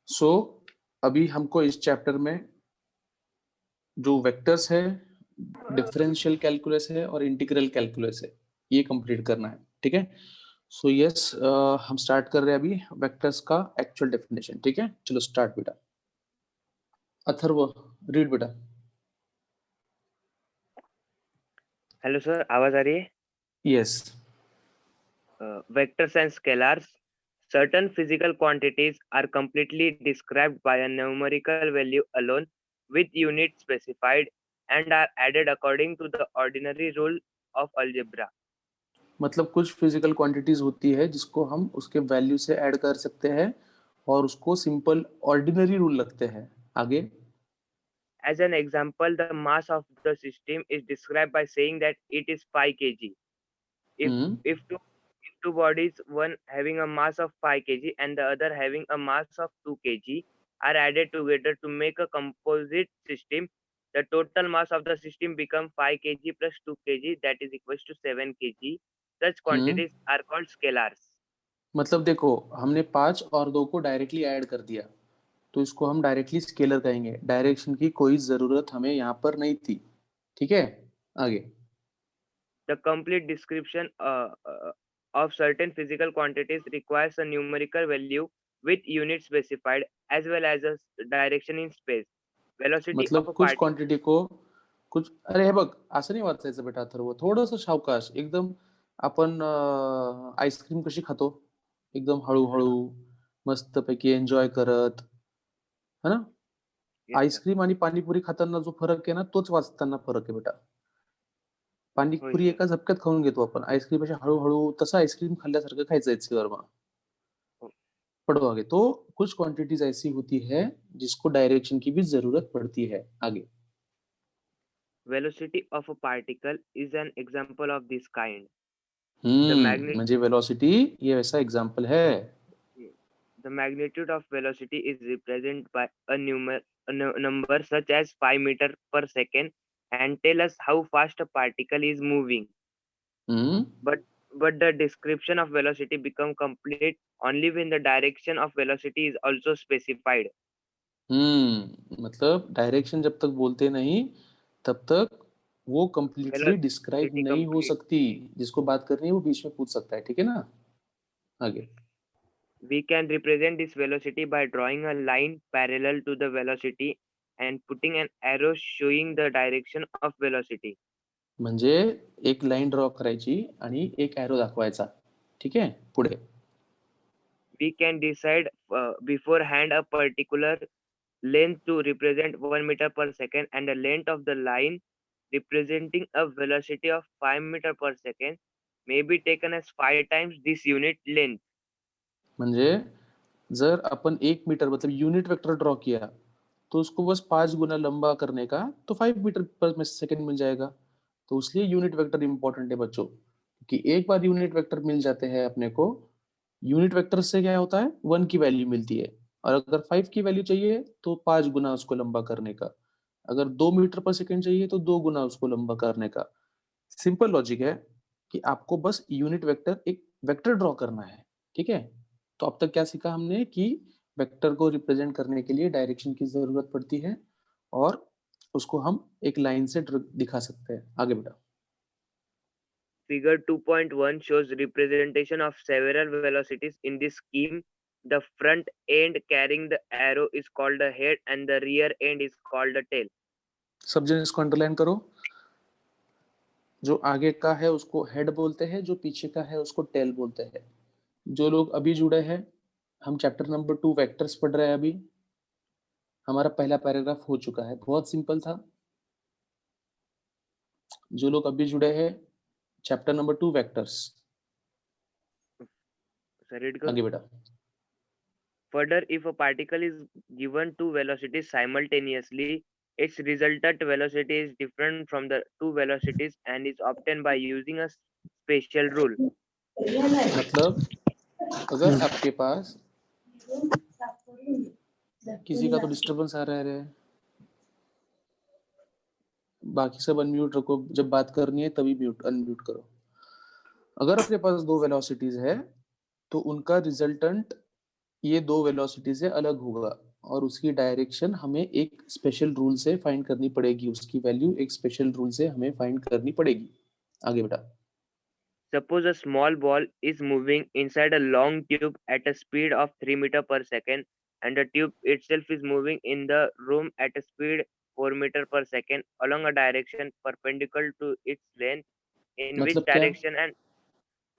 सो अभी हमको इस चैप्टर में जो वेक्टर्स है, डिफरेंशियल कैलकुलस है और इंटीग्रल कैलकुलस है, ये कंप्लीट करना है। ठीक है, सो यस, हम स्टार्ट कर रहे हैं अभी वेक्टर्स का एक्चुअल डेफिनेशन। ठीक है, चलो स्टार्ट बेटा। अथर्व, रीड बेटा। हेलो सर, आवाज आ रही है? Yes. Vectors and scalars. Certain physical quantities are completely described by a numerical value alone with units specified and are added according to the ordinary rule of algebra. मतलब कुछ physical quantities होती है जिसको हम उसके वैल्यू से add कर सकते हैं और उसको सिंपल ऑर्डिनरी रूल लगते हैं। आगे। As an example, the mass of the system is described by saying that it is 5 kg. If hmm if two if two bodies, one having a mass of 5 kg and the other having a mass of 2 kg, are added together to make a composite system, the total mass of the system become 5 kg plus 2 kg, that is equals to 7 kg. Such hmm quantities are called scalars. मतलब देखो, हमने 5 और 2 को directly add कर दिया, तो इसको हम डायरेक्टली स्केलर कहेंगे। डायरेक्शन की कोई जरूरत हमें यहाँ पर नहीं थी। ठीक है, आगे। The complete description of certain physical quantities requires a numerical value with units specified as well as a direction in space. Velocity of मतलब a कुछ particle. क्वांटिटी को कुछ, अरे हे बघ, असं नाही वाचायचं बेटा अथर्व, थोडस सावकाश एकदम। आपण आईस्क्रीम कशी खातो, एकदम हळूहळू, मस्तपैकी एन्जॉय करत, है ना? Yes, sir. आईस्क्रीम आणि पाणीपुरी खाताना जो फरक आहे ना, तोच वाचताना फरक आहे बेटा। होय पाणीपुरी सर. एका झपक्यात खाऊन घेतो आपण, आईस्क्रीम अशा हळूहळू, तसं आईस्क्रीम खाल्ल्यासारखं खायचं आहे। हो. पढ़ो आगे। तो कुछ क्वांटिटीज ऐसी होती है जिसको डायरेक्शन की भी जरूरत पड़ती है। आगे। Velocity of a particle is an example of this kind. The म्हणजे वेलोसिटी ये वैसा एग्जांपल है। the magnitude of velocity is represented by a number such as 5 meter per second and tell us how fast a particle is moving. Hmm But but the description of velocity become complete only when the direction of velocity is also specified. मतलब direction जब तक बोलते नहीं, तब तक वो completely describe Velocity नहीं हो complete. सकती। जिसको बात करनी है वो बीच में पूछ सकता है। ठीक है ना, आगे। We can represent this velocity by drawing a line parallel to the velocity and putting an arrow showing the direction of velocity. म्हणजे एक लाईन ड्रॉ करायची आणि एक एरो दाखवायचा। ठीक आहे, पुढे। We can decide beforehand a particular length to represent 1 meter per second and the length of the line representing a velocity of 5 meter per second may be taken as 5 times this unit length. म्हणजे जर अपन 1 metre मतलब unit vector draw किया, तो उसको बस 5 गुना लंबा करने का, तो 5 मीटर पर सेकेंड मिल जाएगा। तो इसलिए यूनिट वेक्टर इंपॉर्टेंट है बच्चों, कि एक बार यूनिट वेक्टर मिल जाते हैं अपने को। यूनिट वेक्टर से क्या होता है, 1 की वैल्यू मिलती है, और अगर 5 की वैल्यू चाहिए तो 5 गुना उसको लंबा करने का। अगर 2 मीटर पर सेकेंड चाहिए तो 2 गुना उसको लंबा करने का। सिंपल लॉजिक है कि आपको बस यूनिट वेक्टर, एक वेक्टर ड्रॉ करना है। ठीक है, तो अब तक क्या सीखा हमने कि वेक्टर को रिप्रेजेंट करने के लिए डायरेक्शन की जरूरत पड़ती है और उसको हम एक लाइन से दिखा सकते हैं। आगे बेटा। Figure 2.1 shows representation of several velocities in this scheme. The front end carrying the arrow is called the head and the rear end is called the tail. सब जन इसको अंडरलाइन करो। जो आगे का है उसको हेड बोलते हैं, जो पीछे का है उसको टेल बोलते हैं। जो लोग अभी जुड़े हैं, हम चैप्टर नंबर 2 वेक्टर्स पढ़ रहे हैं अभी। हमारा पहला पैराग्राफ हो चुका है, बहुत सिंपल था। जो लोग अभी जुड़े हैं, chapter number 2 vectors. So read करो. आगे बेटा। Further, if a particle is given two velocities simultaneously, its resultant velocity is different from the two velocities and is obtained by using a special rule. मतलब अगर आपके पास किसी का तो disturbance आ रहा है, बाकी सब अनम्यूट रखो, जब बात करनी है तभी म्यूट अनम्यूट करो। अगर अपने पास दो वेलोसिटीज है तो उनका रिजल्टेंट ये दो वेलोसिटी से अलग होगा और उसकी डायरेक्शन हमें एक स्पेशल रूल से फाइंड करनी पड़ेगी, उसकी वैल्यू एक स्पेशल रूल से हमें फाइंड करनी पड़ेगी। आगे बेटा। Suppose a small ball is moving inside a long tube at a speed of 3 meter per second, and the tube itself is moving in the room at a speed 4 meter per second along a direction perpendicular to its length. In which मतलब क्या? direction? And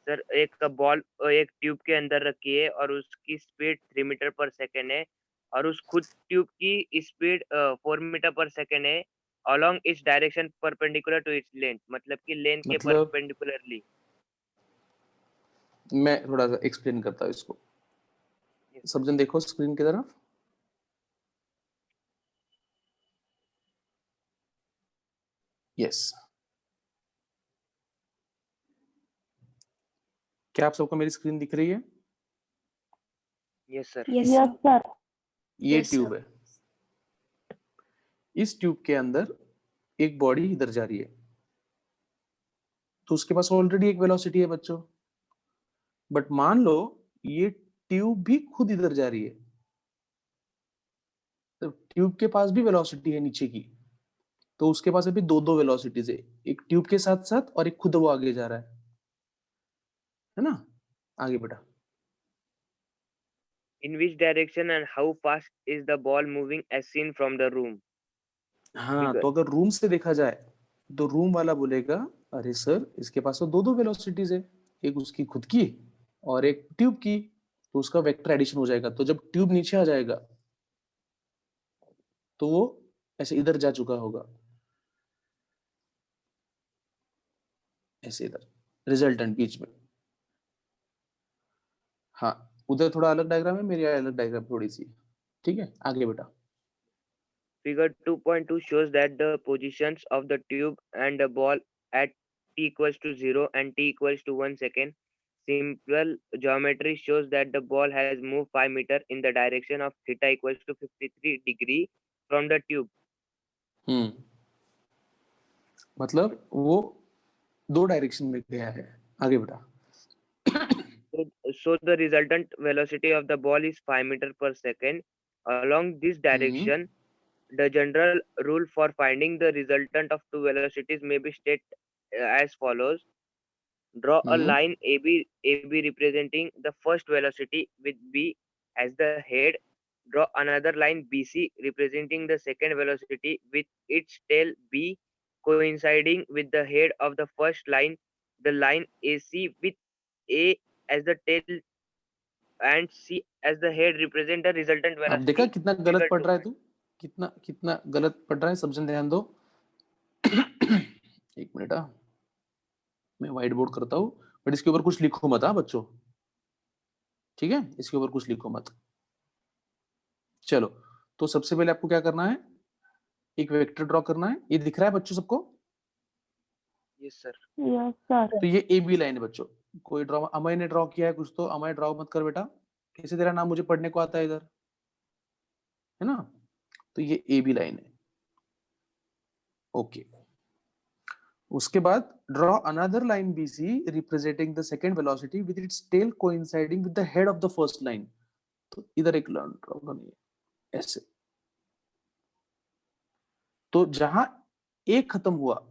sir, एक ball एक tube के अंदर रखी है और उसकी स्पीड 3 मीटर पर सेकेंड है, और उस खुद ट्यूब की स्पीड 4 मीटर पर सेकेंड है along its direction perpendicular to its length, मतलब कि लेंथ के मतलब परपेंडिकुलरली। मैं थोड़ा सा एक्सप्लेन करता हूँ इसको। सब जन देखो स्क्रीन की तरफ। यस, क्या आप सबको मेरी स्क्रीन दिख रही है? Yes sir. Yes sir. ये Yes, ट्यूब sir. है, इस ट्यूब के अंदर एक बॉडी इधर जा रही है, तो उसके पास ऑलरेडी एक वेलोसिटी है बच्चों। बट मान लो ये ट्यूब भी खुद इधर जा रही है, तो ट्यूब के पास भी वेलोसिटी है नीचे की, तो उसके पास अभी दो दो वेलोसिटीज है, एक ट्यूब के साथ साथ और एक खुद वो आगे जा रहा है ना? आगे बेटा। In which direction and how fast is the ball moving as seen from the room? हाँ, Figure. तो अगर रूम से देखा जाए तो रूम वाला बोलेगा अरे सर इसके पास तो दो दो वेलोसिटीज है, एक उसकी खुद की और एक ट्यूब की, तो उसका वेक्टर एडिशन हो जाएगा। तो जब ट्यूब नीचे आ जाएगा तो वो ऐसे इधर जा चुका होगा, ऐसे इधर रिजल्टेंट बीच में। हाँ, उधर थोड़ा अलग डायग्राम है, मेरी अलग डायग्राम थोड़ी सी। ठीक है, आगे बेटा। Figure 2.2 shows that the positions of the tube and the ball at t equals to 0 and t equals to 1 second. Simple geometry shows that the ball has moved 5 meter in the direction of theta equals to 53 degree from the tube. मतलब वो दो direction में गया है। आगे बेटा। So the resultant velocity of the ball is 5 meter per second. Along this direction, the general rule for finding the resultant of two velocities may be stated as follows. Draw a line AB representing the first velocity with B as the head. Draw another line BC representing the second velocity with its tail B coinciding with the head of the first line. The line AC with A as the tail and C as the head represent the resultant अब देखा velocity. कितना गलत Figure पढ़ रहा है 2. तू, कितना कितना गलत पढ़ रहा है। सब जन ध्यान दो। एक मिनट, मैं व्हाइट बोर्ड करता हूँ, बट इसके ऊपर कुछ लिखो मत। हाँ बच्चों, ठीक है, इसके ऊपर कुछ लिखो मत। चलो, तो सबसे पहले आपको क्या करना है, एक वेक्टर ड्रॉ करना है। ये दिख रहा है बच्चों सबको? Yes sir. Yes, sir. तो ये ए बी लाइन है बच्चों। कोई ड्रॉ, अमय ने ड्रॉ किया है कुछ, तो अमय ड्रॉ मत कर बेटा, कैसे तेरा नाम मुझे पढ़ने को आता है इधर, है ना? तो ये ए बी लाइन है। ओके, उसके बाद draw another line BC representing the second velocity with its tail coinciding with the head of the first line. तो इधर एक लाइन ड्रॉ करनी है ऐसे। तो जहां एक खत्म हुआ,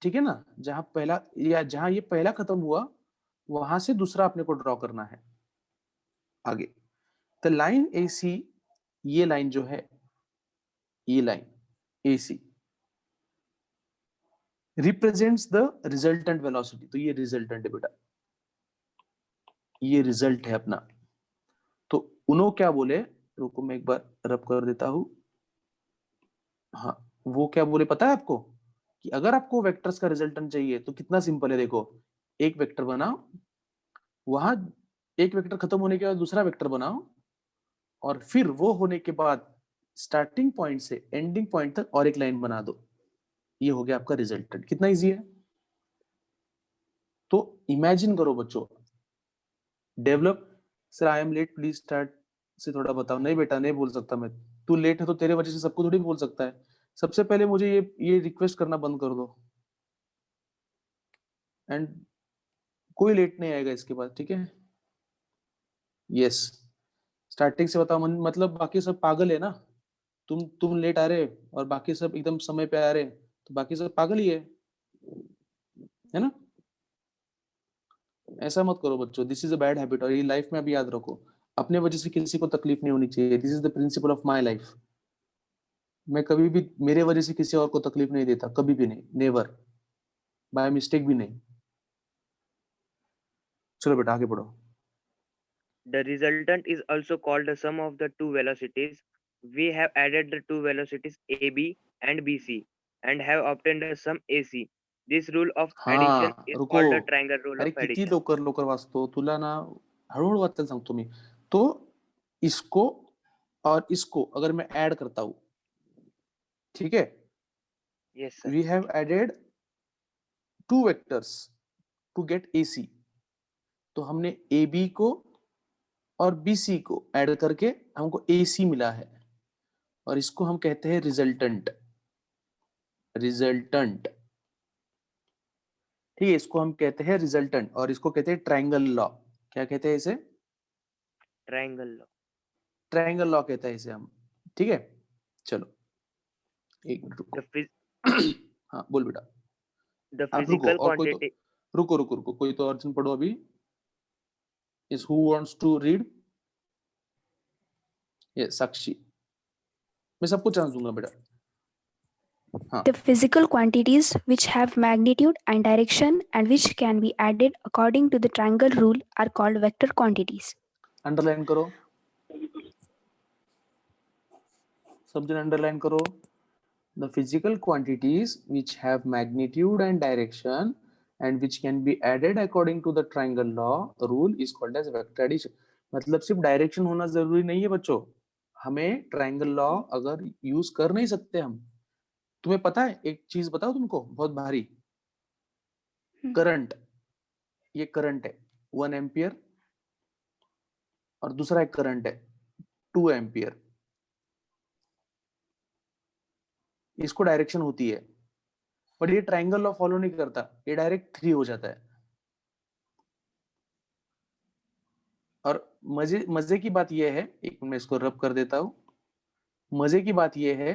ठीक है ना, जहां पहला या जहां ये पहला खत्म हुआ वहां से दूसरा अपने को ड्रॉ करना है। आगे द लाइन AC, ये लाइन जो है, ये line AC represents the resultant velocity. तो ये रिजल्टेंट है बेटा, ये रिजल्ट है अपना। तो उन्हों क्या बोले, रुको मैं एक बार रब कर देता हूं। हाँ, वो क्या बोले पता है आपको, कि अगर आपको वेक्टर्स का रिजल्टेंट चाहिए तो कितना सिंपल है। देखो, एक वेक्टर बनाओ, वहां एक वेक्टर खत्म होने के बाद दूसरा वेक्टर बनाओ, और फिर वो होने के बाद स्टार्टिंग पॉइंट से एंडिंग पॉइंट तक और एक लाइन बना दो। ये हो गया आपका रिजल्टेंट। कितना इजी है। तो इमेजिन करो बच्चों, develop. Sir I am late, please start से थोड़ा बताओ। नहीं बेटा, नहीं बोल सकता मैं, तू लेट है तो तेरे वजह से सबको थोड़ी बोल सकता है। सबसे पहले मुझे ये रिक्वेस्ट करना बंद कर दो, एंड कोई लेट नहीं आएगा इसके बाद, ठीक है? यस, स्टार्टिंग से बताओ, मतलब बाकी सब पागल है ना। तुम लेट आ रहे और बाकी सब एकदम समय पे आ रहे, तो बाकी सब पागल ही है ना। ऐसा मत करो बच्चों, this is a bad habit, और ये लाइफ में अभी याद रखो, अपने वजह से किसी को तकलीफ नहीं होनी चाहिए। This is the principle of my life. मैं कभी भी मेरे वजह से किसी और को तकलीफ नहीं देता, कभी भी नहीं, नेवर, बाय मिस्टेक भी नहीं। चलो बेटा आगे बढ़ो। The resultant is also called the sum of the two velocities. We have added the two velocities AB and BC and have obtained the sum AC. This rule of addition हाँ is रुको, called the triangle rule अरे of किती addition. लवकर लवकर वाचतो तुला ना, हळूहळू वाचायला सांगतो मी। तो इसको और इसको अगर मैं ऐड करता हूं, ठीक है, Yes, sir. We have added two vectors to get AC। तो हमने AB को और BC को ऐड करके हमको AC मिला है, और इसको हम कहते हैं रिजल्टेंट। रिजल्टेंट, ठीक है, इसको हम कहते हैं रिजल्टेंट, और इसको कहते हैं ट्रायंगल लॉ। क्या कहते हैं इसे? Triangle law. ट्रायंगल लॉ कहते हैं इसे हम, ठीक है। चलो एक मिनट रुको। The, phys- हाँ बोल बेटा। the आप रुको, physical और कोई तो, quantity. रुको रुको रुको, कोई तो अर्जुन पढ़ो अभी। Is who wants to read? ये साक्षी, मैं सबको चांस दूंगा बेटा। हाँ The physical quantities which have magnitude and direction and which can be added according to the triangle rule are called vector quantities. Underline करो, सब जन अंडरलाइन करो। The physical quantities which have magnitude and direction and which can be added according to the triangle law rule is called as vector addition। मतलब सिर्फ direction होना जरूरी नहीं है बच्चों, हमें ट्रायंगल लॉ अगर यूज कर नहीं सकते हम। तुम्हें पता है एक चीज बताओ तुमको बहुत भारी, करंट, ये करंट है 1 एम्पियर, और दूसरा एक करंट है 2 एम्पियर। इसको डायरेक्शन होती है, बट ये ट्रायंगल लॉ फॉलो नहीं करता, ये डायरेक्ट 3 हो जाता है। और मजे मजे की बात यह है, एक मैं इसको रब कर देता हूं। मजे की बात यह है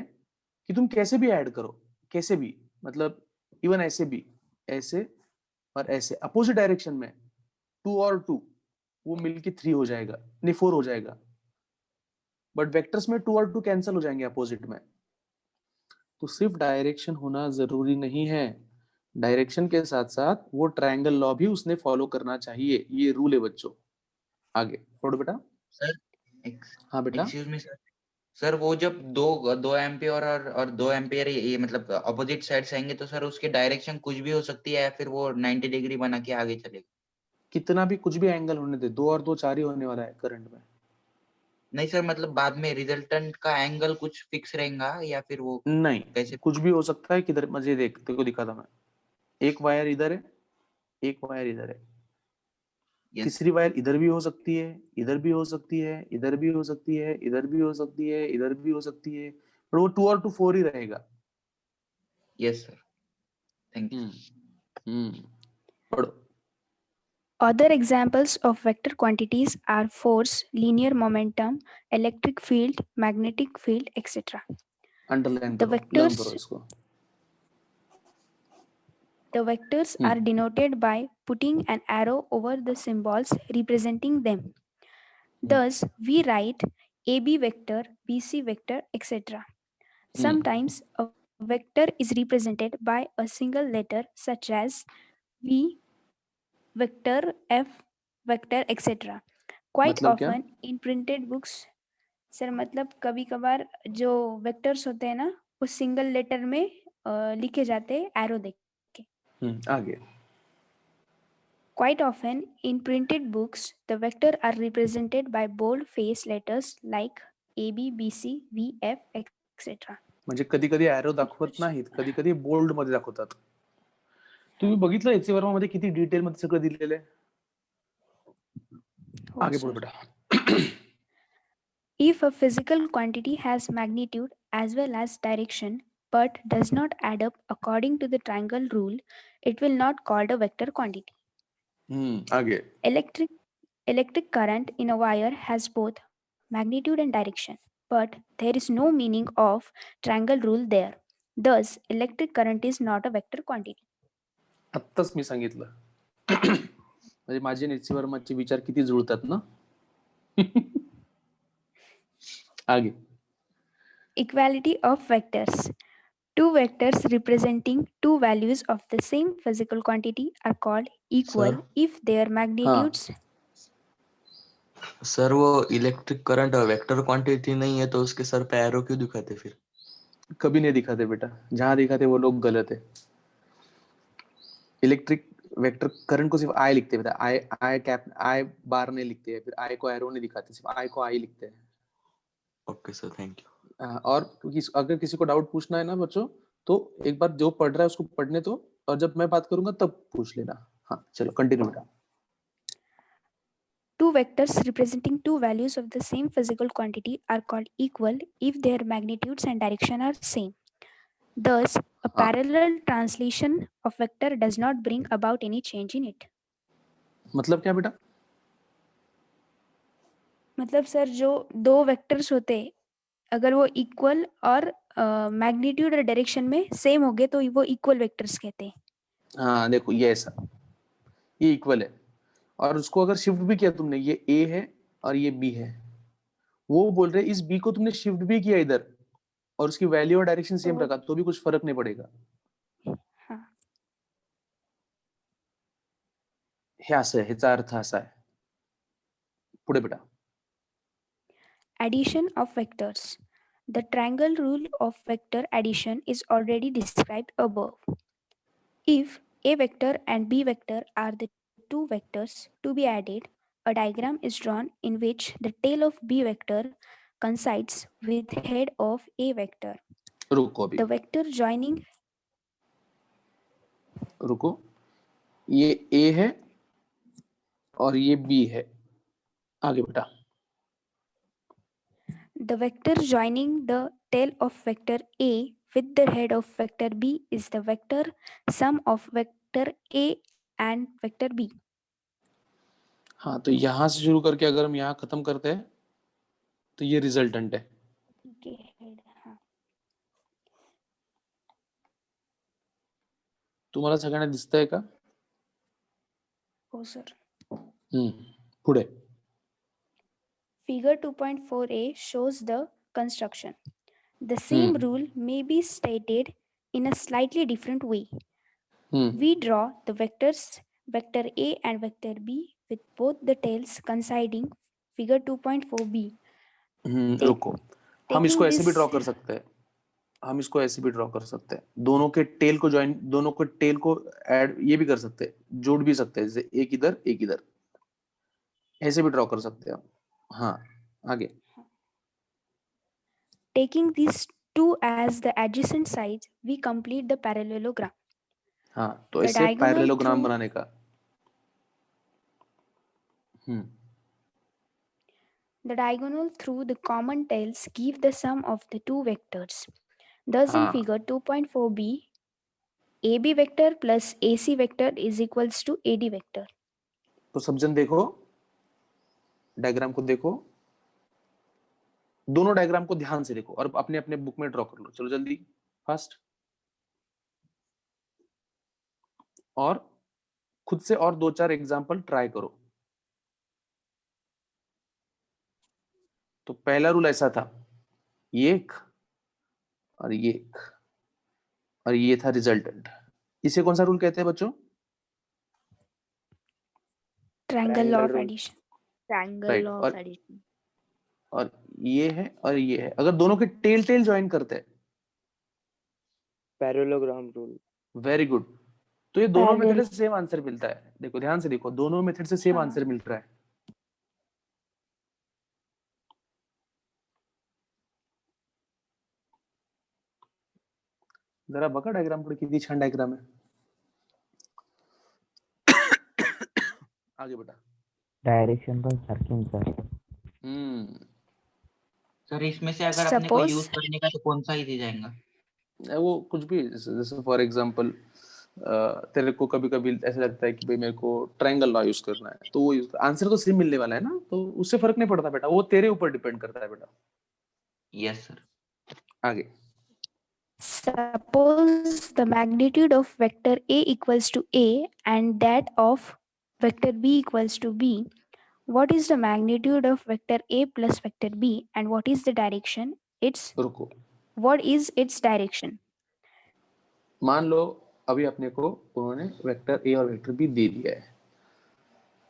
कि तुम कैसे भी ऐड करो, कैसे भी, मतलब इवन ऐसे भी, ऐसे और ऐसे अपोजिट डायरेक्शन में, 2 और 2 वो मिलके 3 हो जाएगा, नहीं 4 हो जाएगा। बट वेक्टर्स में 2 और 2 कैंसिल हो जाएंगे अपोजिट में। तो सिर्फ डायरेक्शन होना जरूरी नहीं है, डायरेक्शन के साथ साथ वो ट्रायंगल लॉ भी उसने फॉलो करना चाहिए, ये रूल है बच्चों। आगे पढ़ो बेटा। सर हाँ बेटा। एक्सक्यूज मी सर, सर वो जब दो एम्पियर और 2 एम्पियर ये मतलब अपोजिट साइड से आएंगे तो सर उसकी डायरेक्शन कुछ भी हो सकती है या फिर वो 90 डिग्री बना के आगे चलेगा? कितना भी कुछ भी एंगल होने दे, 2 और 2 4 ही होने वाला है करंट में। नहीं सर, मतलब बाद में रिजल्टेंट का एंगल कुछ फिक्स रहेगा या फिर वो नहीं, कैसे? कुछ भी हो सकता है। किधर मजे देख, तेरे को दिखा था मैं, एक वायर इधर है, एक वायर इधर है, यस तीसरी वायर इधर भी हो सकती है, इधर भी हो सकती है, इधर भी हो सकती है, इधर भी हो सकती है, इधर भी हो सकती है, पर वो 2 और 2 4 ही रहेगा। Yes sir, thank you. पढ़ो। Other examples of vector quantities are force, linear momentum, electric field, magnetic field, etc. Underline The करो, लर्न करो vectors, इसको। the vectors are denoted by putting an arrow over the symbols representing them. Thus, we write AB vector, BC vector, etc. Sometimes a vector is represented by a single letter such as V vector, F vector, etc. Quite मतलब क्या? often in printed books, sir मतलब कभी कभार जो vectors होते हैं ना वो सिंगल लेटर में लिखे जाते हैं एरो देख के। आगे। Quite often in printed books, the vector are represented by bold face letters like A, B, B, C, V, F, etc. म्हणजे कधी कधी एरो दाखवत नाहीत, कधी कधी बोल्ड मध्ये दाखवतात। तुम्ही बघितलं एचसी वर्मा मध्ये किती डिटेल मध्ये सगळं दिलेलं आहे। हो आगे सर। बोल बेटा। If a physical quantity has magnitude as well as direction but does not add up according to the triangle rule, it will not called a vector quantity. आगे। Electric current in a wire has both magnitude and direction, but there is no meaning of triangle rule there. Thus, electric current is not a vector quantity. आत्ताच मी सांगितलं. म्हणजे माझी आणि HC वर्माचे विचार किती जुळतात ना. आगे. Equality of vectors. Two vectors representing two values of the same physical quantity are called equal Sir? if their magnitudes. Sir वो इलेक्ट्रिक करंट वेक्टर क्वांटिटी नहीं है तो उसके सर पे एरो क्यों दिखाते फिर? कभी नहीं दिखाते बेटा, जहां दिखाते वो लोग गलत है. इलेक्ट्रिक वेक्टर करंट को सिर्फ आई लिखते हैं बेटा, आई कैप आई बार नहीं लिखते हैं, फिर आई को एरो नहीं दिखाते, सिर्फ आई को आई लिखते हैं. Okay sir, thank you. और अगर किसी को डाउट पूछना है ना बच्चों, तो एक बार जो पढ़ रहा है उसको पढ़ने दो, और जब मैं बात करूंगा तब पूछ लेना. हाँ चलो कंटिन्यू बेटा. Two vectors representing two values of the same physical quantity are called equal if their magnitudes and direction are same. Thus, a parallel translation of vector does not bring about any change in it. मतलब क्या बेटा? मतलब sir जो दो vectors होते हैं, अगर वो इक्वल और मैग्नीट्यूड और डायरेक्शन में सेम हो गए तो वो इक्वल वेक्टर्स कहते हैं. हाँ देखो ये ऐसा, ये इक्वल है, और उसको अगर शिफ्ट भी किया तुमने, ये ए है और ये बी है, वो बोल रहे इस बी को तुमने शिफ्ट भी किया इधर और उसकी वैल्यू और डायरेक्शन सेम रखा तो भी कुछ फर्क नहीं पड़ेगा. हाँ. हे असं आहे, ह्याचा अर्थ असा आहे. पुढे बेटा. Addition of vectors. The triangle rule of vector addition is already described above. If A vector and B vector are the two vectors to be added, a diagram is drawn in which the tail of B vector coincides with head of A vector. रुको अभी, The vector joining रुको, ये ए है और ये B है. आगे बेटा. the vector joining the tail of vector A with the head of vector B is the vector sum of vector A and vector B. हाँ तो यहां से शुरू करके अगर हम यहाँ खत्म करते हैं तो ये रिजल्टेंट है. के head, हाँ. तुम्हाला सगळ्यांना दिसतंय का? हो सर. पुढे. Figure 2.4a shows the construction. The same rule may be stated in a slightly different way. We draw the vectors vector A and vector B with both the tails coinciding. Figure 2.4b. रुको, हम इसको ऐसे भी draw कर सकते हैं. हम इसको ऐसे भी ड्रॉ कर सकते हैं, दोनों के टेल को ज्वाइन, दोनों के टेल को ऐड, ये भी कर सकते हैं, जोड़ भी सकते हैं, जैसे एक इधर एक इधर, ऐसे भी ड्रॉ कर सकते हैं. हाँ आगे. Taking these two as the adjacent sides, we complete the parallelogram. हाँ तो The ऐसे diagonal पैरेललोग्राम through- बनाने का. The diagonal through the common tails give the sum of the two vectors. Thus, in हाँ. figure 2.4b, AB vector plus AC vector is equals to AD vector. तो सब जन देखो, diagram को देखो, दोनों डायग्राम को ध्यान से देखो और अपने अपने बुक में ड्रॉ कर लो. चलो जल्दी फास्ट. और खुद से और 2-4 एग्जांपल ट्राई करो. तो पहला रूल ऐसा था, ये एक और ये एक, और ये था रिजल्टेंट. इसे कौन सा रूल कहते हैं बच्चों? Triangle of rule. addition. Triangle Right, of और- addition. और ये है और ये है, अगर दोनों के टेल टेल ज्वाइन करते हैं. Parallelogram rule. Very good. तो ये दोनों Parallel. मेथड से सेम आंसर मिलता है. देखो ध्यान से देखो, दोनों मेथड से सेम हाँ. आंसर मिल रहा है. जरा बघा डायग्राम कडे, किती छान डायग्राम आहे. आगे बेटा. डायरेक्शन पण सारखीच आहे. सर इसमें से अगर अपने को Suppose- यूज करने का तो कौन सा इजी जाएगा? वो कुछ भी, जैसे फॉर एग्जांपल तेरे को कभी कभी ऐसा लगता है कि भाई मेरे को ट्रायंगल लॉ यूज करना है, तो वो आंसर तो सेम मिलने वाला है ना, तो उससे फर्क नहीं पड़ता बेटा, वो तेरे ऊपर डिपेंड करता है बेटा। Yes sir. आगे Suppose the magnitude of vector A equals to A and that of vector B equals to B. What is the magnitude of vector A plus vector B and what is the direction? रुको, What is its direction? मान लो अभी अपने को उन्होंने vector A और vector B दे दिया है,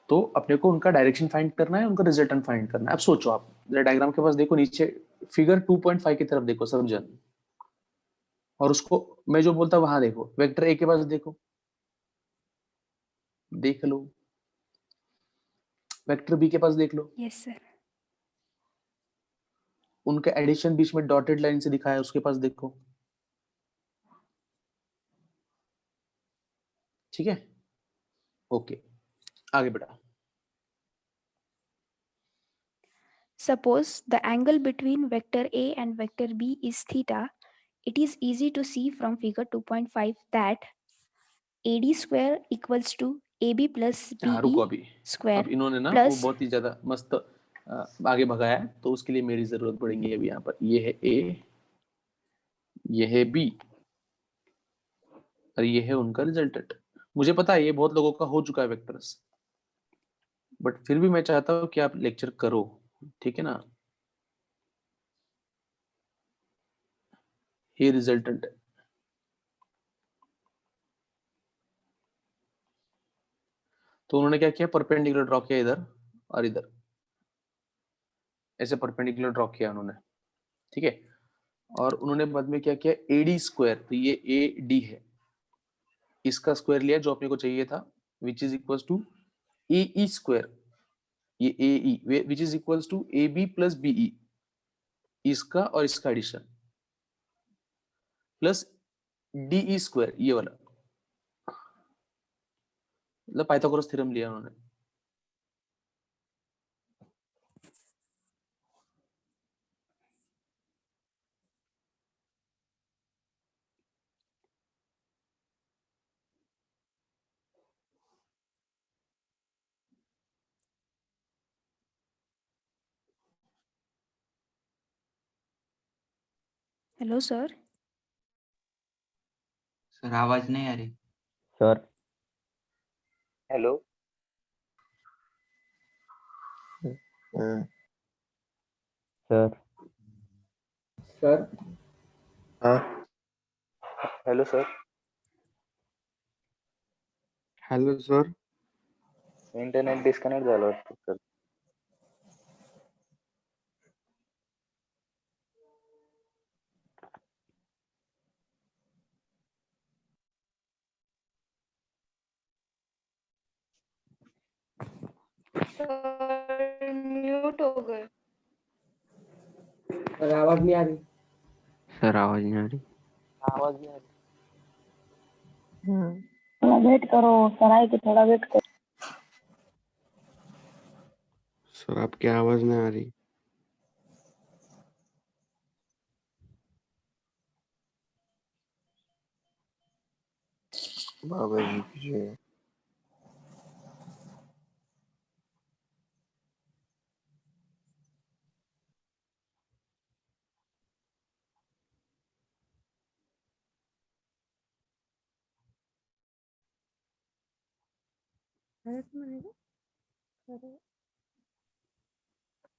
तो अपने को उनका डायरेक्शन फाइंड करना है, उनका रिजल्टेंट फाइंड करना है। अब सोचो, आप डायग्राम के पास देखो, नीचे फिगर 2.5 की तरफ देखो सब जन, और उसको मैं जो बोलता वहां देखो, वेक्टर ए के पास देखो, देख लो, वेक्टर बी के पास देख लो, Yes, sir. उनका एडिशन बीच में डॉटेड लाइन से दिखाया है, उसके पास देखो, ठीक है, ओके, आगे बढ़ा। Suppose the angle between vector A and vector B is theta. It is easy to see from figure 2.5 that AD square equals to AB plus हाँ रुको, BE अभी square अब इन्होंने ना वो plus बहुत ही ज्यादा मस्त आगे भगाया है, तो उसके लिए मेरी जरूरत पड़ेगी अभी। यहाँ पर ये है ए, ये है बी, और ये है उनका रिजल्टेंट। मुझे पता है ये बहुत लोगों का हो चुका है वेक्टर्स, बट फिर भी मैं चाहता हूँ कि आप लेक्चर करो, ठीक है ना। ये रिजल्टेंट है, तो उन्होंने क्या किया, परपेंडिकुलर ड्रॉ किया इधर और इधर, ऐसे परपेंडिकुलर ड्रॉ किया उन्होंने, ठीक है। और उन्होंने बाद में क्या किया, एडी स्क्वायर, तो ये ए डी है, इसका स्क्वायर लिया जो अपने को चाहिए था, which is equal to A E square, ये A E which is equal to A B plus B E, इसका और इसका addition, plus D E square, ये वाला, मतलब पाइथागोरस थ्योरम लिया उन्होंने। Hello, sir. सर आवाज नहीं आ रही। Sir Hello. सर सर हाँ Hello, sir. Hello sir internet disconnect झालं वाटतं सर. म्यूट हो गए। सर आवाज नहीं आ रही। सर आवाज नहीं आ रही। आवाज नहीं आ रही. थोड़ा वेट करो, सर आए कि थोड़ा वेट करो। सर आपकी आवाज नहीं आ रही। बाबा जी की जय।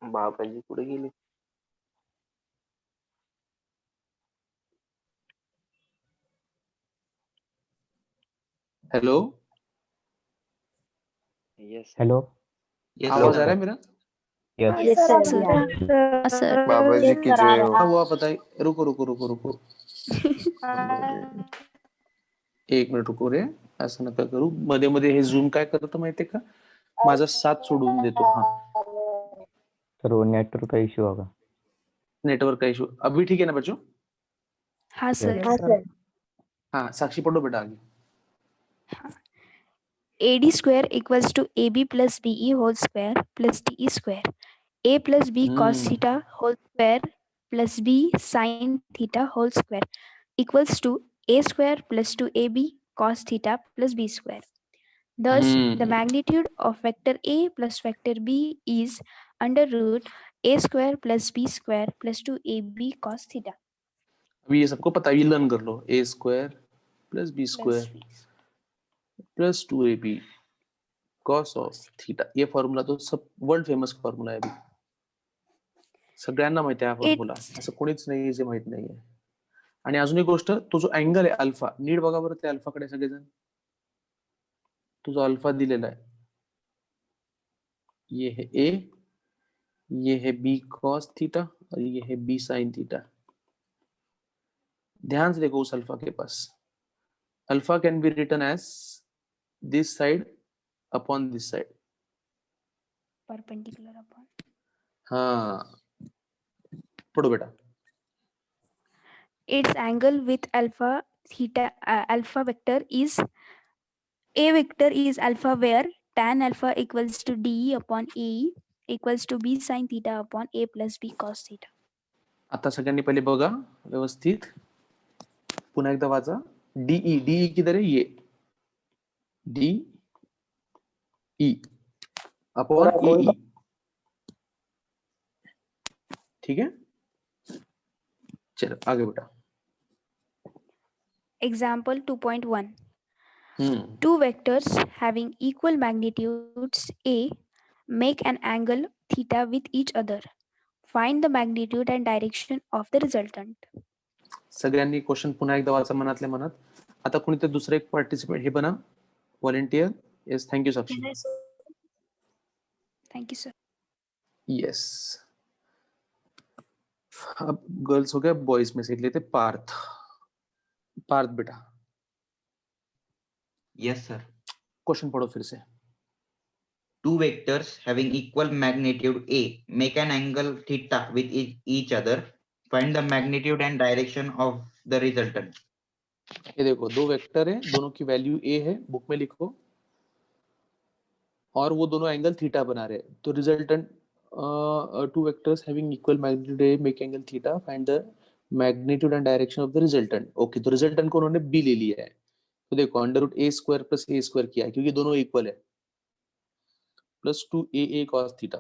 बाबाजी कुठे गेली? Hello, Yes. हेलो यस आवाज आ सर। रहा है मेरा? Yes yes Sir. Sir. बाबा जी की जय हो। हाँ वो आप बताइए, रुको रुको रुको रुको, एक मिनिट रुको रे, असं नका करू, मध्ये मध्ये हे झूम काय करतं माहितीये का, माझा साथ सोडून देतो। हाँ, सर वो नेटवर्क का इशू होगा। नेटवर्क का इशू। अभी ठीक है ना बच्चों? हाँ सर। हाँ सर। हाँ, साक्षी पढ़ो बेटा आगे। AD square equals to AB plus BE whole square plus DE square. A plus B cos theta whole square plus B sin theta whole square equals to A square plus 2AB cos theta plus b square. Thus, the hmm magnitude of vector A plus vector B is under root a square plus b square plus 2ab cos theta अभी ये सबको पता है, ये learn कर लो, a square plus b plus square b. Plus 2ab cos of theta. ये formula तो सब वर्ल्ड फेमस फॉर्म्युला आहे. अभी सगळ्यांना माहिती आहे हा फॉर्म्युला, It's असं कोणीच नाही जे माहित नाहीये. आणि अजून एक गोष्ट, तो जो अँगल आहे अल्फा, नीट बघा बरं त्या अल्फाकडे सगळेजण. तो जो अल्फा दिलेला आहे, ये है ए, ये है बी cos थीटा और ये है बी sin थीटा. ध्यान से देखो उस अल्फा के पास. Alpha can be written as this side upon this side. perpendicular upon. हाँ, पढ़ो बेटा. Its angle with alpha theta alpha vector is a vector is alpha where tan alpha equals to d upon a equals to b sin theta upon a plus b cos theta. आता सगळ्यांनी पहिले बघा व्यवस्थित, पुन्हा एकदा वाचा. DE, DE किधर है? ये डीई अपॉन ई. ठीक है, चलो आगे बेटा. Example 2.1. Hmm Two vectors having equal magnitudes A make an angle theta with each other. Find the magnitude and direction of the resultant. सगळ्यांनी क्वेश्चन पुन्हा एकदा वाचा मनातल्या मनात. आता कोणीतरी दुसरं एक पार्टिसिपेंट हे बना, volunteer. Yes, thank you Sakshi. Thank you, sir. Yes. अब गर्ल्स हो गया, बॉयज में से लेते पार्थ. पार्थ बेटा, यस सर. क्वेश्चन पढ़ो फिर से. Two vectors having equal magnitude A make an angle theta with each other. Find the magnitude and direction of the resultant. ये देखो, दो वेक्टर है, दोनों की वैल्यू ए है, बुक में लिखो, और वो दोनों एंगल थीटा बना रहे हैं. तो resultant, two vectors having equal magnitude A make angle theta, find the magnitude and direction of the resultant. Okay, तो रिजल्टेंट को उन्होंने बी ले लिया है. तो देखो अंडर रूट ए स्क्वायर प्लस ए स्क्वायर किया है, क्योंकि दोनों इक्वल है, प्लस 2a cos थीटा.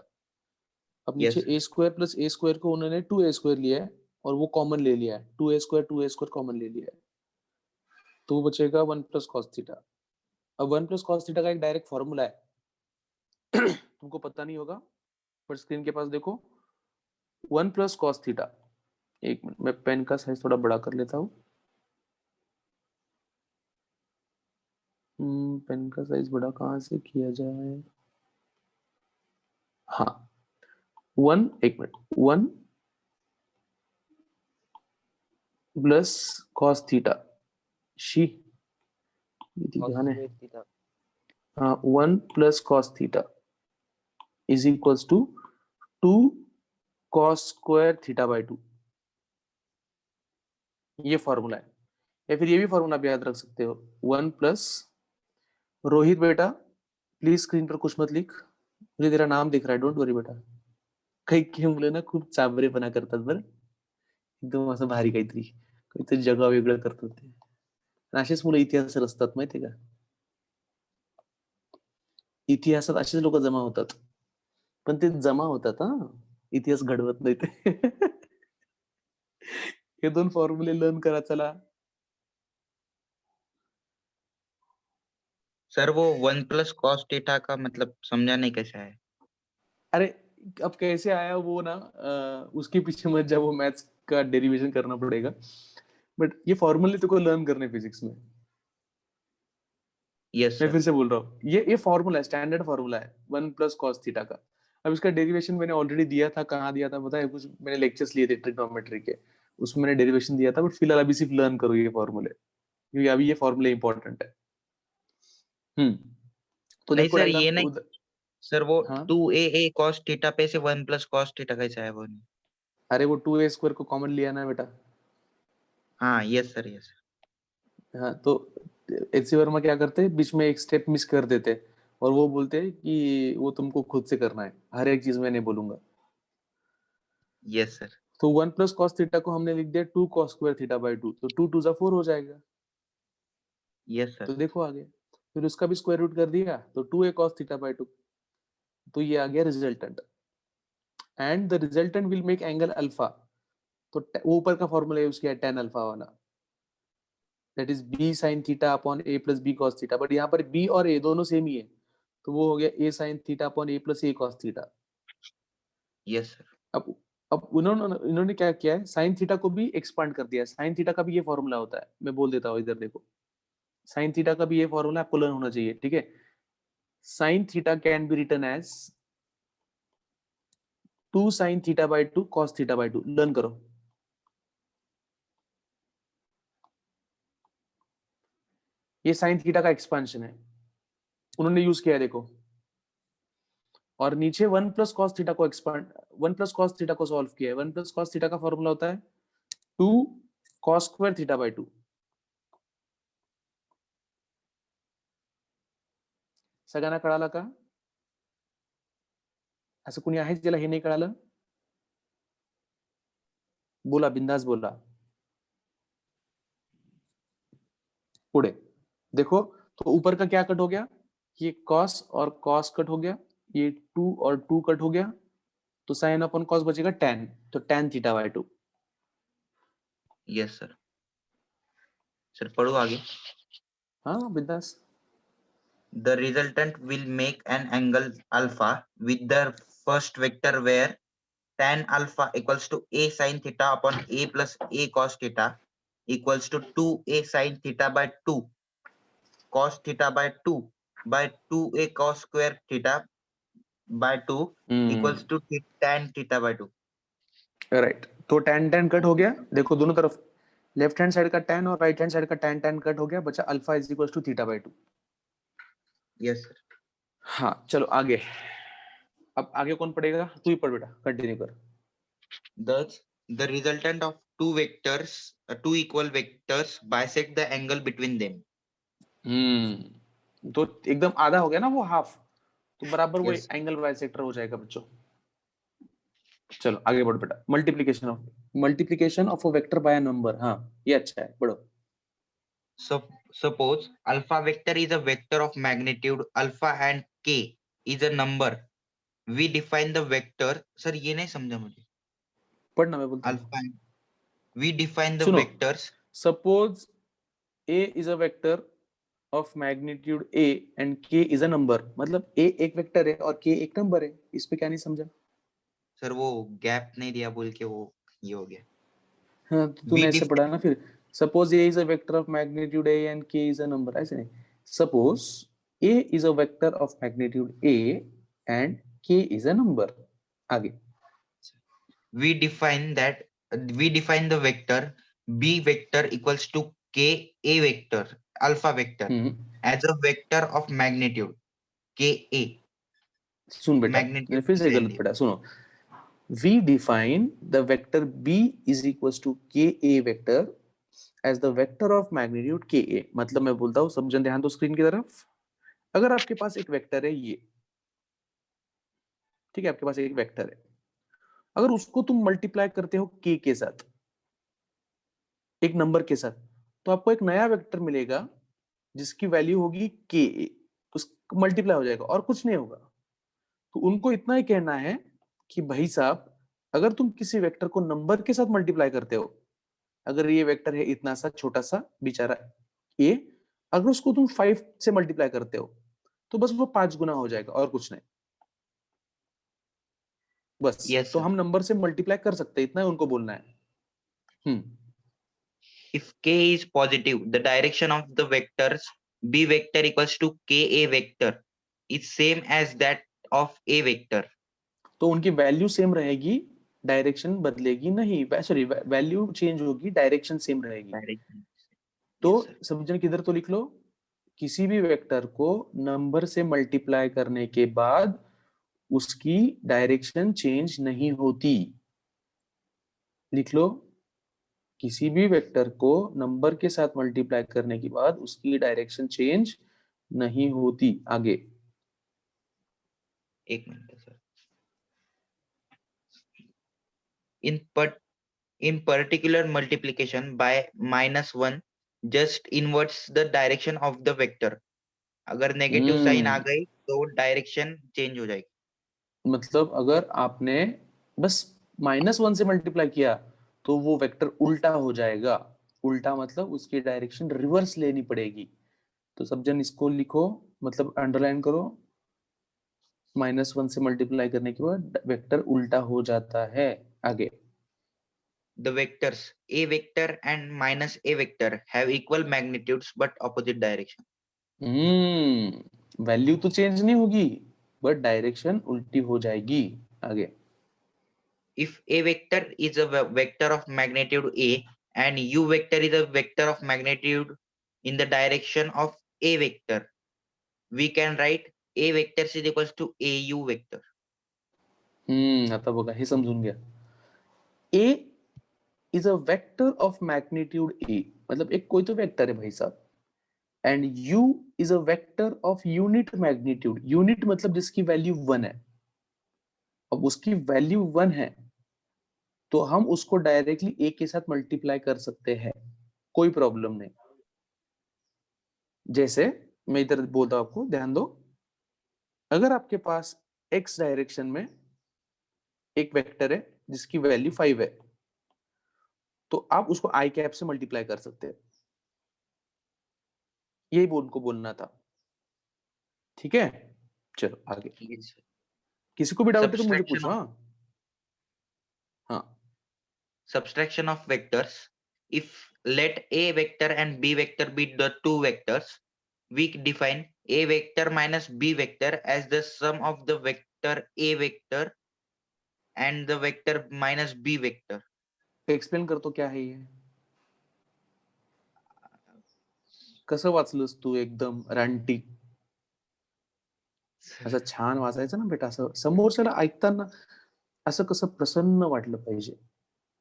अब नीचे Yes. ए स्क्वायर प्लस ए स्क्वायर को उन्होंने 2a स्क्वायर लिया है, और वो कॉमन ले लिया है. 2a स्क्वायर कॉमन ले लिया है, तो वो बचेगा 1 प्लस cos थीटा. अब 1 प्लस cos थीटा का एक डायरेक्ट फॉर्मूला है, तुमको पता नहीं होगा, पर स्क्रीन के पास देखो. 1 प्लस cos थीटा. एक मिनट, मैं पेन का साइज थोड़ा बड़ा कर लेता हूँ. पेन का साइज बड़ा कहाँ से किया जाए? हाँ, 1, एक मिनट, 1 प्लस cos थीटा. शी ध्यान है. हाँ, 1 plus cos theta is equals to 2 cos square theta by 2. ये फॉर्मूला है. या फिर ये भी फॉर्मूला आप याद रख सकते हो, 1 प्लस, रोहित बेटा प्लीज स्क्रीन पर कुछ मत लिख, मुझे तेरा नाम दिख रहा है, डोंट वरी बेटा. काही मुलं ना खूप चाबरेपणा करतात बरं, एकदम असं भारी काहीतरी काहीतरी जगा वेगळं करतात ते. असेच मुलं इतिहासात असतात माहितीये का. इतिहासात असेच लोक जमा होतात, पण ते जमा होतात, हा, इतिहास घडवत नाही ते. हे 2 फॉर्म्युले लर्न करा चला. सर वो 1 प्लस cos थीटा का मतलब समझा नहीं कैसा है. अरे अब कैसे आया वो ना, उसके पीछे मत जा, वो मैथ्स का डेरिवेशन करना पड़ेगा, बट ये फॉर्मूले तो को लर्न करने फिजिक्स में. यस मैं सर. फिर से बोल रहा हूँ, ये फॉर्मूला है, स्टैंडर्ड फॉर्मूला है 1 प्लस cos थीटा का. अब इसका डेरिवेशन मैंने ऑलरेडी दिया था, कहाँ दिया था पता है? कुछ मैंने लेक्चर्स लिए थे ट्रिग्नोमेट्री के, उसमें मैंने डेरिवेशन दिया था, बट फिलहाल अभी सिर्फ लर्न करो ये फॉर्मूले, क्योंकि अभी ये फॉर्मूले इंपॉर्टेंट है. तो नहीं देखो सर, डायग्राम ये नहीं सर, वो हाँ, 2a cos थीटा पे से 1 प्लस cos थीटा कैसा है वो नहीं. अरे वो 2a स्क्वायर को कॉमन लिया ना बेटा. हाँ यस सर, यस. हाँ, तो एचसी वर्मा क्या करते हैं, बीच में एक स्टेप मिस कर देते, और वो बोलते हैं कि वो तुमको खुद से करना है, हर एक चीज मैं नहीं बोलूंगा. Yes sir. तो 1 प्लस cos थीटा को हमने लिख दिया 2 cos स्क्वायर थीटा बाय 2, तो 2 2 जा 4 हो जाएगा. यस तो सर। देखो आगे, फिर उसका भी स्क्वायर रूट कर दिया तो 2a cos थीटा बाय 2, तो ये आ गया resultant, and the resultant will make angle alpha, तो वो ऊपर का फॉर्मूला यूज किया tan अल्फा वाला, that is b sin theta upon a plus b cos theta, but यहाँ पर b और a दोनों सेम ही है, तो वो हो गया a sin theta upon a plus a cos theta. Yes sir. अब इन्होंने क्या किया है, साइन थीटा को भी एक्सपांड कर दिया है, साइन थीटा का भी ये फॉर्मूला होता है, मैं बोल देता हूँ इधर देखो, साइन थीटा का भी ये फॉर्मूला आपको लर्न होना चाहिए, ठीक है। Sine theta can be written as 2 sin theta by 2 cos theta by 2, learn करो। ये साइन थीटा का एक्सपांशन है, उन्होंने यूज किया है देखो, और नीचे 1 प्लस कॉस थीटा को एक्सपांड, 1 प्लस कॉस थीटा को सॉल्व किया है। 1 प्लस कॉस थीटा का फॉर्मूला होता है 2 cos स्क्वायर थीटा बाय 2। सगळ्यांना कळालं का? असं कुणी आहे ज्याला हे नाही कळालं? बोला, बिंदास बोला। पुढे देखो, तो ऊपर का क्या कट हो गया, ये cos और cos कट हो गया, ये 2 और 2 कट हो गया, तो साइन अपॉन cos बचेगा tan, तो tan theta by 2। Yes sir. Sir पढ़ो आगे। हाँ बिंदास। The resultant will make an angle alpha with the first vector where tan alpha equals to a sin theta upon a plus a cos theta equals to 2a sin theta by 2 cos theta by 2 by 2a cos square theta by 2 equals to tan theta by 2। Right, तो tan tan cut हो गया, देखो दोनों तरफ, left hand side का tan और right hand side का tan tan cut हो गया, बचा alpha is equal to theta by 2। Yes sir. हाँ चलो आगे, अब आगे कौन पढ़ेगा? तू ही पढ़ बेटा, कंटिन्यू कर। Thus, the resultant of two equal vectors bisect the angle between them। तो एकदम आधा हो गया ना वो हाफ, तो बराबर वो Yes। एंगल बाइसेक्टर हो जाएगा बच्चों। चलो आगे बढ़ो बेटा, multiplication of a vector by a number, हाँ ये अच्छा है, बढ़ो। Suppose alpha vector is a vector of magnitude alpha and k is a number। We define the vector। Sir ये नहीं समझा मुझे। पढ़ना, मैं बोलता हूँ। Alpha। We define the सुनो, vectors। Suppose a is a vector of magnitude a and k is a number, मतलब a एक वेक्टर है और k एक नंबर है, इस पे क्या नहीं समझा? सर वो गैप नहीं दिया बोल के वो ये हो गया। हाँ तो तूने We ऐसे define पढ़ा ना, फिर suppose a is a vector of magnitude a and k is a number, ऐसे नहीं, suppose a is a vector of magnitude a and k is a number। आगे we define the vector b vector equals to k a vector alpha vector as a vector of magnitude k a। सुन बेटा, मैंने magnitude फिर की से गलत value। पढ़ा, सुनो। We define the vector b is equals to ka vector as the vector of magnitude ka, मतलब मैं बोलता हूँ, सब जन ध्यान दो स्क्रीन की तरफ। अगर आपके पास एक वेक्टर है ये, ठीक है, आपके पास एक वेक्टर है, अगर उसको तुम मल्टीप्लाई करते हो k के साथ, एक नंबर के साथ, तो आपको एक नया वेक्टर मिलेगा जिसकी वैल्यू होगी k, उस मल्टीप्लाई हो जाएगा और कुछ नहीं होगा। तो उनको इतना ही कहना है कि भाई साहब, अगर तुम किसी वेक्टर को नंबर के साथ मल्टीप्लाई करते हो, अगर ये वेक्टर है इतना सा छोटा सा बेचारा a, अगर उसको तुम 5 से मल्टीप्लाई करते हो तो बस वो 5 गुना हो जाएगा और कुछ नहीं, बस। yes तो sir। हम नंबर से मल्टीप्लाई कर सकते हैं, इतना ही उनको बोलना है। if k is positive the direction of the vectors b vector equals to ka vector is same as that of a vector। तो उनकी वैल्यू सेम रहेगी, डायरेक्शन बदलेगी नहीं, सॉरी वैल्यू चेंज होगी, डायरेक्शन सेम रहेगी। Direction। तो yes sir। सब जन किधर तो लिख लो, किसी भी वेक्टर को नंबर से मल्टीप्लाई करने के बाद उसकी डायरेक्शन चेंज नहीं होती। लिख लो, किसी भी वेक्टर को नंबर के साथ मल्टीप्लाई करने के बाद उसकी डायरेक्शन चेंज नहीं होती। आगे एक minute sir. in particular multiplication by -1 just inverts the direction of the vector. अगर नेगेटिव साइन आ गई तो डायरेक्शन चेंज हो जाएगी। मतलब अगर आपने बस -1 से मल्टीप्लाई किया तो वो वेक्टर उल्टा हो जाएगा। उल्टा मतलब उसकी डायरेक्शन रिवर्स लेनी पड़ेगी। तो सब जन इसको लिखो, मतलब अंडरलाइन करो। -1 से मल्टीप्लाई करने के बाद वेक्टर उल्टा हो जाता है। आगे The vectors a vector and minus a vector have equal magnitudes but opposite direction. Value तो चेंज नहीं होगी बट डायरेक्शन उल्टी हो जाएगी। आगे If a vector is a vector of magnitude a and u vector is a vector of magnitude in the direction of a vector, we can write a vector is equals to a u vector. आता बघा हे समजून घ्या। a is a vector of magnitude a, मतलब एक कोई तो vector है भाई साहब। And u is a vector of unit magnitude. Unit मतलब जिसकी वैल्यू 1 है। अब उसकी वैल्यू 1 है तो हम उसको डायरेक्टली a के साथ मल्टीप्लाई कर सकते हैं, कोई प्रॉब्लम नहीं। जैसे मैं इधर बोलता हूं आपको, ध्यान दो। अगर आपके पास x डायरेक्शन में एक वेक्टर है जिसकी वैल्यू 5 है तो आप उसको i कैप से मल्टीप्लाई कर सकते हैं। यही उनको बोलना था, ठीक है। चलो आगे, Yes. किसी को भी डाउट है तो मुझे Subtraction पूछो। of- हाँ Subtraction of vectors. If let a vector and b vector be the two vectors, we define a vector minus b vector as the sum of the vector a vector and the vector minus b vector. Explain करतो क्या आहे हे, कसं वाचलंस तू एकदम रानटी? असं छान वाचायचं ना बेटा, असं समोरच्याला ऐकताना असं कसं प्रसन्न वाटलं पाहिजे,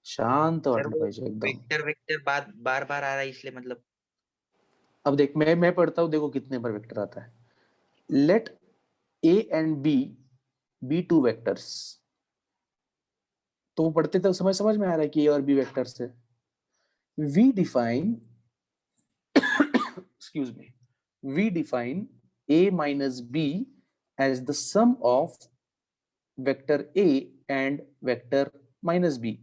शांत सर वाटलं वो पाहिजे एकदम। वेक्टर वेक्टर बार बार बार आ रहा है इसलिए मतलब अब देख, मैं पढ़ता हूं, देखो कितने बार वेक्टर आता है। Let a and b B two vectors. तो वो पढ़ते तो समझ में आ रहा है कि a और b वेक्टर्स है। We define excuse me, we define a minus b as the sum of vector a and vector minus b।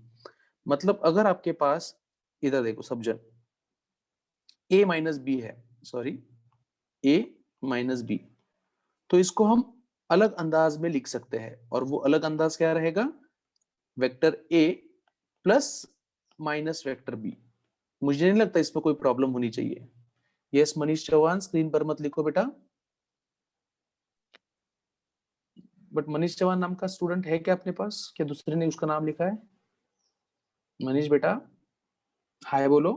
मतलब अगर आपके पास, इधर देखो सब जन, a माइनस बी है, सॉरी a माइनस बी, तो इसको हम अलग अंदाज में लिख सकते हैं। और वो अलग अंदाज क्या रहेगा? Vector a plus minus vector b। मुझे नहीं लगता इसमें कोई प्रॉब्लम होनी चाहिए। यस मनीष चौहान, स्क्रीन पर मत लिखो बेटा। बट मनीष चौहान नाम का स्टूडेंट है क्या अपने पास? क्या दूसरे ने उसका नाम लिखा है? मनीष बेटा हाय बोलो।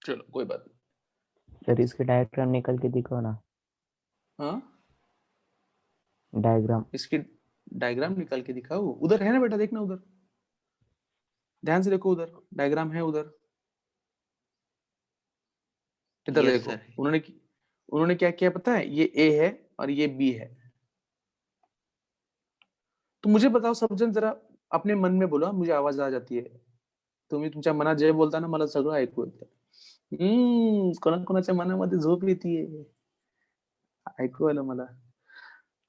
चलो कोई बात नहीं। सर इसके डायग्राम निकल के दिखाओ ना। हाँ डायग्राम इसकी डायग्राम निकाल के दिखाओ। उधर है ना बेटा, देखना उधर, ध्यान से देखो, उधर डायग्राम है उधर। इधर Yes, देखो, sir. उन्होंने क्या किया पता है? ये a है और ये b है। तो मुझे बताओ सब जन, जरा अपने मन में बोलो, मुझे आवाज आ जाती है। तुम्ही तुमच्या मनात जे बोलता ना मला सगळं ऐकू येतं। कोणाकोणाच्या मनामध्ये झोप येते, ऐकू आलं मला।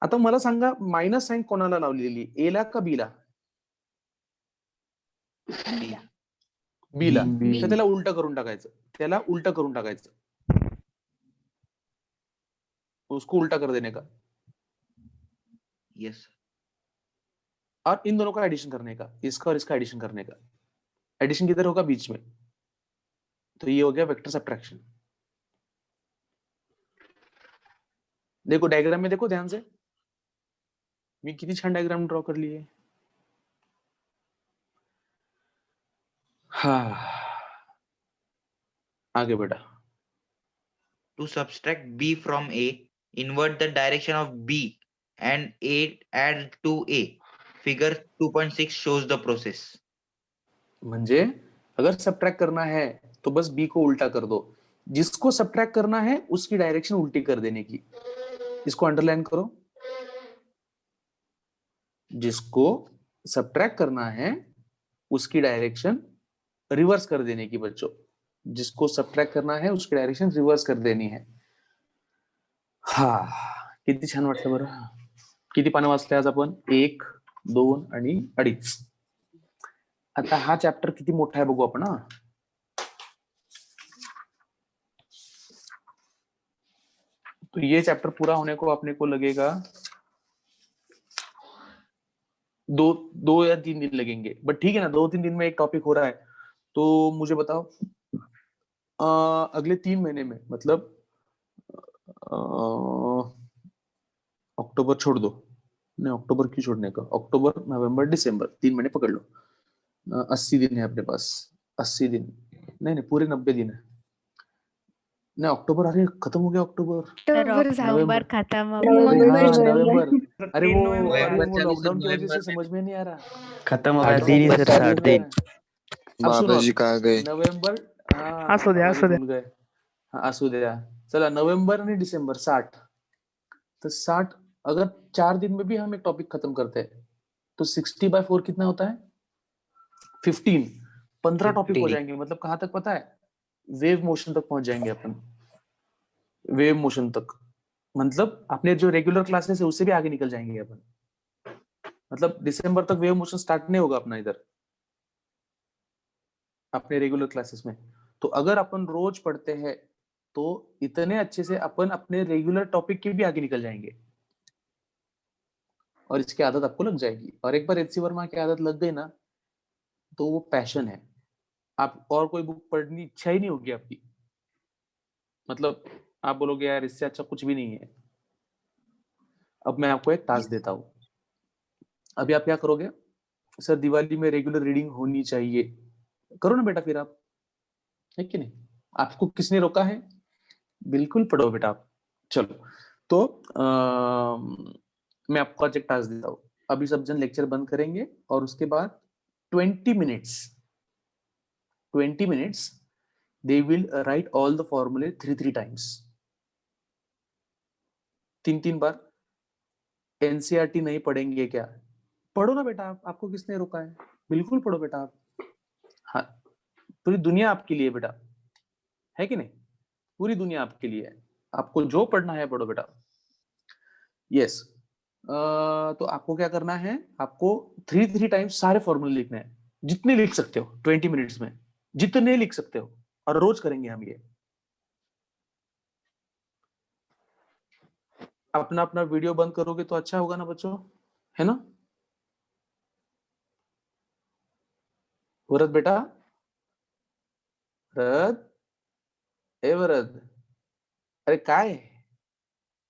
आता मला सांगा, मायनस साइन कोणाला लावलेली, ए ला का बी ला? बी ला। B. तर त्याला उलट करून टाकायचं, त्याला उलट करून टाकायचं, उसको उल्टा कर देने का, Yes, sir. और इन दोनों का एडिशन करने का, इसका और इसका एडिशन करने का। एडिशन किधर होगा? बीच में। तो ये हो गया वेक्टर सब्ट्रैक्शन। देखो डायग्राम में, देखो ध्यान से, मैं कितनी छान डायग्राम ड्रॉ कर ली है। हाँ आगे बेटा। To subtract b from a, invert the direction of b and a add to a. Figure 2.6 shows the process. म्हणजे अगर सब्ट्रैक्ट करना है तो बस बी को उल्टा कर दो, जिसको सब्ट्रैक्ट करना है उसकी डायरेक्शन उल्टी कर देने की। इसको अंडरलाइन करो, जिसको सब्ट्रैक्ट करना है उसकी डायरेक्शन रिवर्स कर देने की बच्चों, जिसको सब्ट्रैक्ट करना है उसकी डायरेक्शन रिवर्स कर देनी है. हा, किती छान वाटलं बरं. किती पानं वाचले आज आपण? 1, 2 आणि 2.5. आता हा चॅप्टर किती मोठा आहे बघू आपण. हा, तो ये चैप्टर पूरा होने को अपने को लगेगा 2 या 3 दिन लगेंगे, बट ठीक है ना, 2-3 दिन में एक टॉपिक हो रहा है. तो मुझे बताओ अगले 3 महीने में, मतलब अक्टूबर छोड़ दो, नहीं अक्टूबर क्यों छोड़ने का, अक्टूबर नवंबर दिसंबर 3 महीने पकड़ लो. 80 दिन है अपने पास, 80 दिन नहीं पूरे 90 दिन है. नहीं अक्टूबर, अरे खत्म हो गया अक्टूबर. नवंबर खत्म हो हाँ नवंबर. अरे वो नवंबर लॉकडाउन की वजह नवंबर से समझ में नहीं आ रहा. खत्म हो 8 गया दिन ही सर, सर, 8 चालू दिन. है. अब सुनो, बाबाजी कहाँ गए? नोव्हेंबर, हाँ असू द्या, असू बाबाजी द्या. भूल गए. हाँ असू द्या. चला नवंबर आणि डिसेंबर 60. तो 60 अगर 4 दिन में भी हम एक टॉपिक खत्म करते हैं तो 60/4 कितना होता है? 15. 15 टॉपिक हो 50. जाएंगे. मतलब कहां तक पता है? वेव मोशन तक पहुंच जाएंगे अपन. वेव मोशन तक मतलब अपने जो रेगुलर क्लासेस है उससे भी आगे निकल जाएंगे अपन. मतलब दिसंबर तक वेव मोशन स्टार्ट नहीं होगा अपना इधर अपने रेगुलर क्लासेस में. तो अगर अपन रोज पढ़ते हैं तो इतने अच्छे से अपन अपने रेगुलर टॉपिक के भी आगे निकल जाएंगे और इसकी आदत आपको लग जाएगी. और एक बार एचसी वर्मा की आदत लग गई ना तो वो पैशन है. आप और कोई बुक पढ़ने इच्छा ही नहीं होगी आपकी. मतलब आप बोलोगे यार इससे अच्छा कुछ भी नहीं है. अब मैं आपको एक टास्क देता हूँ. अभी आप क्या करोगे? सर दिवाली में रेगुलर रीडिंग होनी चाहिए. करो ना बेटा फिर आप, है कि नहीं? आपको किसने रोका है? बिल्कुल पढ़ो बेटा आप. चलो तो मैं आपको आज एक टास्क देता हूँ. अभी सब जन लेक्चर बंद करेंगे और उसके बाद 20 minutes they will write all the formulae 3 times. 3 bar. NCERT नहीं पढ़ेंगे क्या? पढ़ो ना बेटा आप. आपको किसने रोका है? बिल्कुल पढ़ो बेटा आप. हाँ, पूरी दुनिया आपके लिए बेटा, है कि नहीं? पूरी दुनिया आपके लिए है. आपको जो पढ़ना है पढ़ो बेटा. यस. तो आपको क्या करना है? आपको 3 टाइम्स सारे फॉर्मूले लिखने हैं. जितने लिख सकते हो 20 मिनट्स में, जितने लिख सकते हो. और रोज करेंगे हम ये. अपना अपना वीडियो बंद करोगे तो अच्छा होगा ना बच्चों, है ना? वरद बेटा, वरद, ए वरद, अरे काय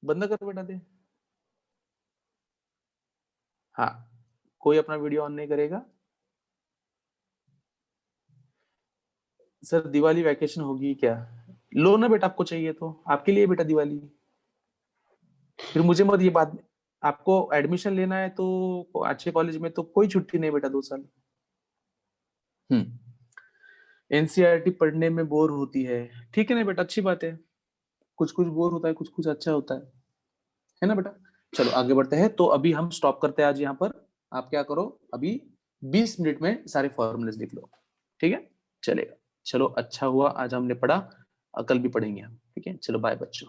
बंद कर बेटा ते. हाँ, कोई अपना वीडियो ऑन नहीं करेगा. सर दिवाली वैकेशन होगी क्या? लो ना बेटा, आपको चाहिए तो आपके लिए बेटा दिवाली. फिर मुझे मत ये बात. आपको एडमिशन लेना है तो अच्छे कॉलेज में तो कोई छुट्टी नहीं बेटा 2 साल. एनसीईआरटी पढ़ने में बोर होती है. ठीक है ना बेटा, अच्छी बात है. कुछ कुछ बोर होता है, कुछ कुछ अच्छा होता है ना बेटा? चलो आगे बढ़ते हैं. तो अभी हम स्टॉप करते हैं आज यहाँ पर. आप क्या करो, अभी 20 मिनट में सारे फॉर्मूलेस लिख लो. ठीक है, चलेगा. चलो अच्छा हुआ आज हमने पढ़ा, कल भी पढ़ेंगे हम. ठीक है, चलो बाय बच्चों.